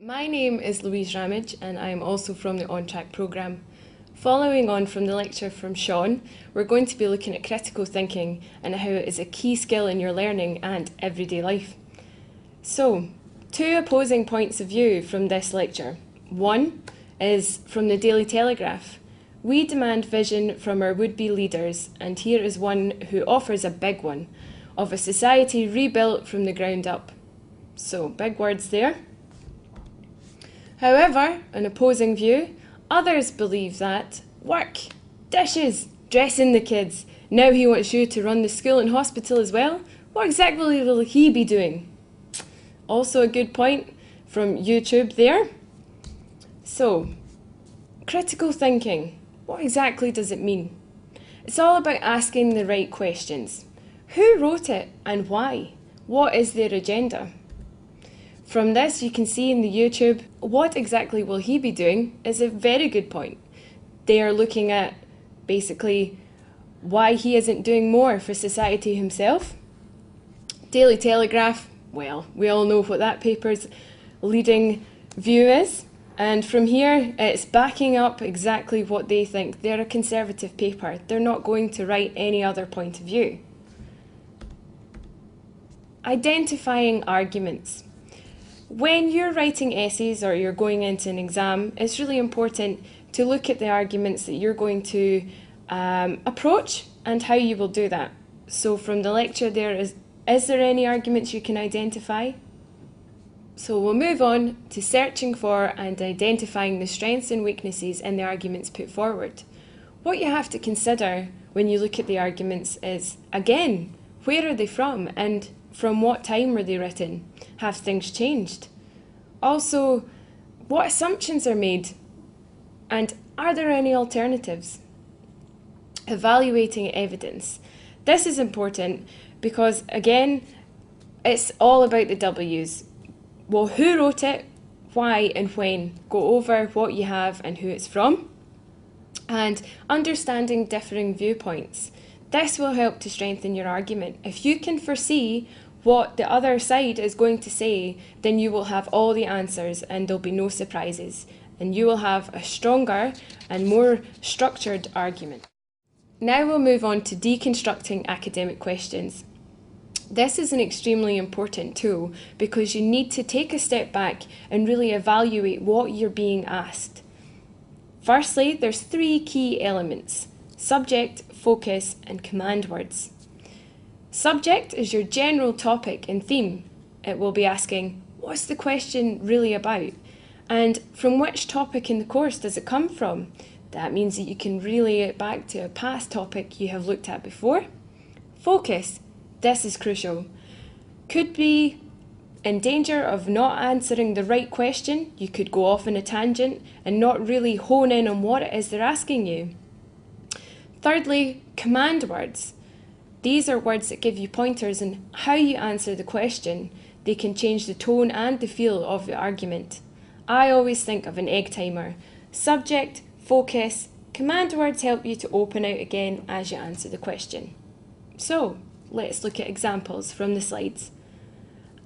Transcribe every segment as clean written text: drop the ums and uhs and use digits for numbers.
My name is Louise Ramage and I am also from the On Track programme. Following on from the lecture from Sean, we're going to be looking at critical thinking and how it is a key skill in your learning and everyday life. So, two opposing points of view from this lecture. One is from the Daily Telegraph. We demand vision from our would-be leaders, and here is one who offers a big one, of a society rebuilt from the ground up. So, big words there. However, an opposing view, others believe that work, dishes, dressing the kids, now he wants you to run the school and hospital as well. What exactly will he be doing? Also a good point from YouTube there. So, critical thinking, what exactly does it mean? It's all about asking the right questions. Who wrote it and why? What is their agenda? From this, you can see in the YouTube, what exactly will he be doing is a very good point. They are looking at basically why he isn't doing more for society himself. Daily Telegraph, well, we all know what that paper's leading view is. And from here, it's backing up exactly what they think. They're a conservative paper. They're not going to write any other point of view. Identifying arguments. When you're writing essays or you're going into an exam, it's really important to look at the arguments that you're going to approach and how you will do that. So from the lecture is there any arguments you can identify? So we'll move on to searching for and identifying the strengths and weaknesses in the arguments put forward. What you have to consider when you look at the arguments is, again, where are they from and from what time were they written? Have things changed? Also, what assumptions are made? And are there any alternatives? Evaluating evidence. This is important because, again, it's all about the W's. Well, who wrote it, why and when? Go over what you have and who it's from. And understanding differing viewpoints. This will help to strengthen your argument. If you can foresee what the other side is going to say, then you will have all the answers and there'll be no surprises. And you will have a stronger and more structured argument. Now we'll move on to deconstructing academic questions. This is an extremely important tool because you need to take a step back and really evaluate what you're being asked. Firstly, there's three key elements: subject, focus, and command words. Subject is your general topic and theme. It will be asking, what's the question really about? And from which topic in the course does it come from? That means that you can relay it back to a past topic you have looked at before. Focus, this is crucial. Could be in danger of not answering the right question. You could go off on a tangent and not really hone in on what it is they're asking you. Thirdly, command words. These are words that give you pointers on how you answer the question. They can change the tone and the feel of the argument. I always think of an egg timer. Subject, focus, command words help you to open out again as you answer the question. So, let's look at examples from the slides.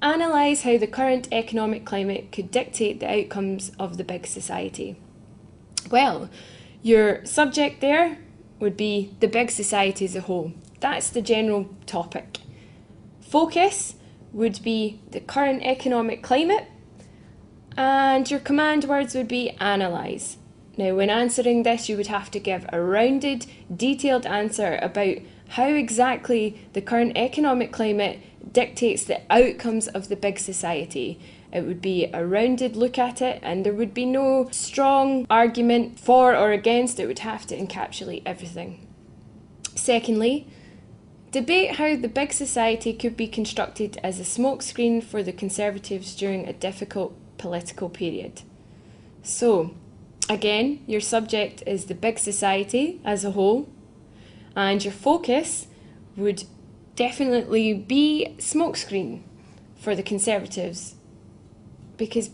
Analyse how the current economic climate could dictate the outcomes of the big society. Well, your subject there would be the big society as a whole. That's the general topic. Focus would be the current economic climate, and your command words would be analyse. Now, when answering this, you would have to give a rounded, detailed answer about how exactly the current economic climate dictates the outcomes of the big society. It would be a rounded look at it, and there would be no strong argument for or against. It would have to encapsulate everything. Secondly, debate how the big society could be constructed as a smokescreen for the Conservatives during a difficult political period. So, again, your subject is the big society as a whole, and your focus would definitely be smokescreen for the Conservatives, because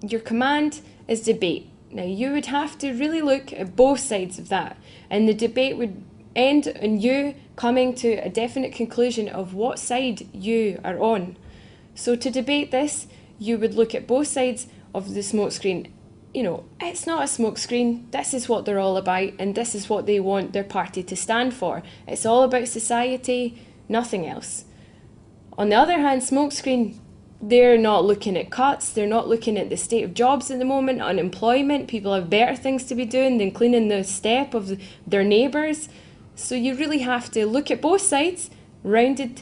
your command is debate. Now, you would have to really look at both sides of that, and the debate would end in you coming to a definite conclusion of what side you are on. So to debate this, you would look at both sides of the smokescreen, you know, it's not a smokescreen. This is what they're all about, and this is what they want their party to stand for. It's all about society, nothing else. On the other hand, smokescreen, they're not looking at cuts, they're not looking at the state of jobs at the moment, unemployment, people have better things to be doing than cleaning the step of their neighbours. So you really have to look at both sides, rounded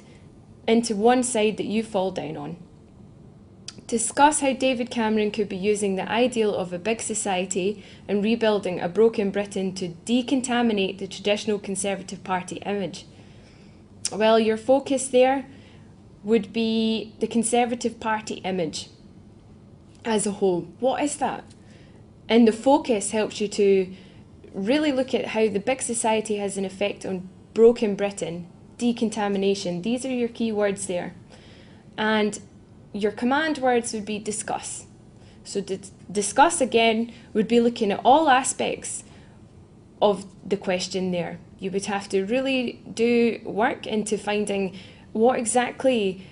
into one side that you fall down on. Discuss how David Cameron could be using the ideal of a big society and rebuilding a broken Britain to decontaminate the traditional Conservative Party image. Well, your focus there would be the Conservative Party image as a whole. What is that? And the focus helps you to really look at how the big society has an effect on broken Britain, decontamination. These are your key words there. And your command words would be discuss. So discuss again would be looking at all aspects of the question there. You would have to really do work into finding what exactly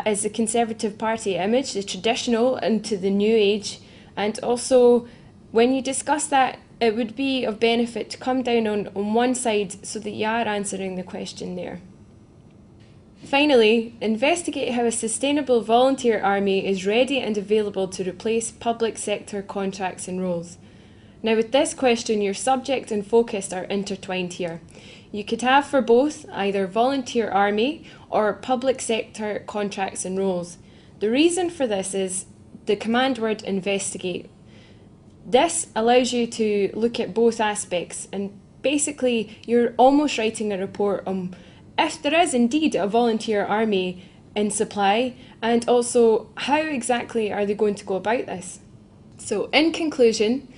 is the Conservative Party image, the traditional into the new age, and also when you discuss that, it would be of benefit to come down on one side so that you are answering the question there. Finally, investigate how a sustainable volunteer army is ready and available to replace public sector contracts and roles. Now with this question, your subject and focus are intertwined here. You could have for both either volunteer army or public sector contracts and roles. The reason for this is the command word investigate. This allows you to look at both aspects, and basically you're almost writing a report on if there is indeed a volunteer army in supply, and also how exactly are they going to go about this. So in conclusion,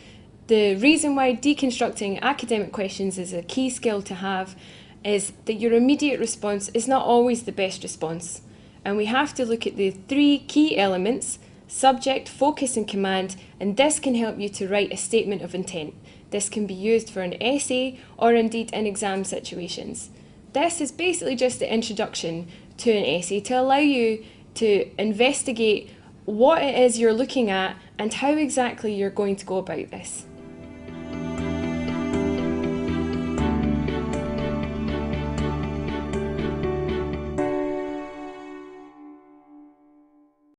the reason why deconstructing academic questions is a key skill to have is that your immediate response is not always the best response. And we have to look at the three key elements: subject, focus and command, and this can help you to write a statement of intent. This can be used for an essay or indeed in exam situations. This is basically just the introduction to an essay to allow you to investigate what it is you're looking at and how exactly you're going to go about this.